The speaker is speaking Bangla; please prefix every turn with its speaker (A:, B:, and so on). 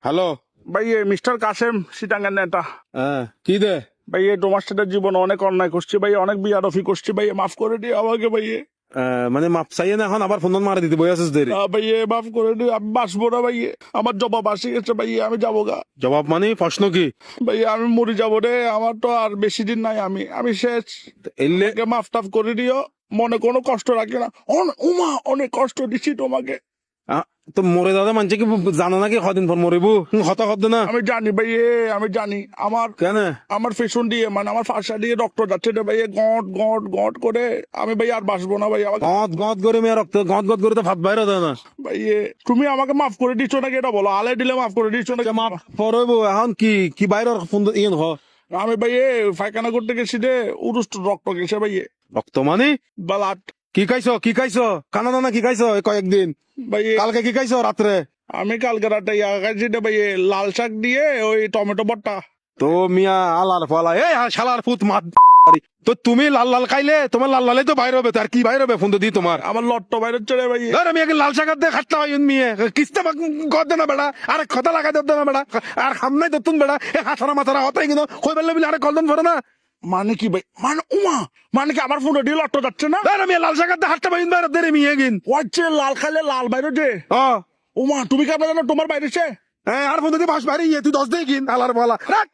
A: হ্যালো।
B: ভাই মিস্টার কাসেম সিটাঙ্গের নেতা।
A: কি দে?
B: ভাই তোমার সাথে জীবন অনেক অন্যায় করছি ভাই, অনেক বিয়ারফি করছি ভাই, মাফ করে দিও আমাকে ভাই।
A: মানে মাপ চাইয়ে না এখন আবার ফোন মারা দিতে বই আছিস দেরি।
B: ভাই মাফ করে দিও, আমি বাঁচবো না ভাই, আমার জবাব আসে গেছে ভাই, আমি যাবো গা
A: জবাব মানে প্রশ্ন কি?
B: ভাই, আমি মরে যাবো রে, আমার তো আর বেশি দিন নাই, আমি শেষ।
A: এলে
B: আমাকে মাফ টাফ করে দিও, মনে কোনো কষ্ট রাখি না। উমা অনেক কষ্ট দিচ্ছি তোমাকে।
A: তো মরে যাওয়া মানুষ কি জানো নাকি কদিন পর মরিব? হতা হত না
B: আমি জানি ভাই, আমি জানি। আমার
A: কেন?
B: আমার পেছন দিয়ে মানে আমার ফাঁসা দিয়ে রক্ত যাচ্ছে রে ভাই, গট গট গট করে। আমি ভাই আর বাঁচবো না ভাই, আমাকে
A: গদ গদ করে মেয়ে রক্ত গদ গদ করে তো ভাত বাইরে দেয় না।
B: ভাই তুমি আমাকে মাফ করে দিচ্ছ নাকি এটা বলো, আলে দিলে মাফ করে দিচ্ছ নাকি?
A: মাপ পরব এখন কি কি বাইরে ফোন ইয়ে হ
B: আমি ভাই পায়খানা করতে গেছি রে, উরুষ্ট রক্ত গেছে ভাই,
A: রক্ত মানে
B: ব্লাড।
A: কি খাইছো কানা দানা কি খাইছো কয়েকদিন?
B: ভাই
A: কালকে কি খাইছো রাত্রে?
B: আমি কালকে রাতে খাইছি রে ভাই, লাল শাক দিয়ে ওই টমেটো ভর্তা।
A: তো মিয়া আলার ফালা এই শালার ফুত মাত তো তুমি লাল লাল খাইলে তোমার লাল লালে তো বাইরে হবে, তার কি বাইরে হবে ফোন তো দি তোমার
B: আমার লট্ট বাইরে চলে ভাই।
A: আমি আগে লাল শাকার দিয়ে খাটতে হয় মেয়ে কিস্তে গদ না বেড়া আরে কথা লাগাই দিত না বেড়া আর খাম নাই দতুন বেড়া এ হাসারা মাথারা হতাই কিন্তু কই বেললে বিলে আরে কলদন ফরে না
B: মানে কি ভাই, মানে উমা মানে কি আমার ফোনে দিয়ে লট্ট যাচ্ছে না?
A: আমি লাল শাকার দিয়ে হাটতে পাইন বাইরে দেরে মেয়ে গিন
B: হচ্ছে লাল খাইলে লাল বাইরে যে। উমা তুমি কেমন জানো তোমার বাইরে সে?
A: আর ফোন দিয়ে বাস বাইরে তুই 10 দিয়ে গিন আলার বলা রাখ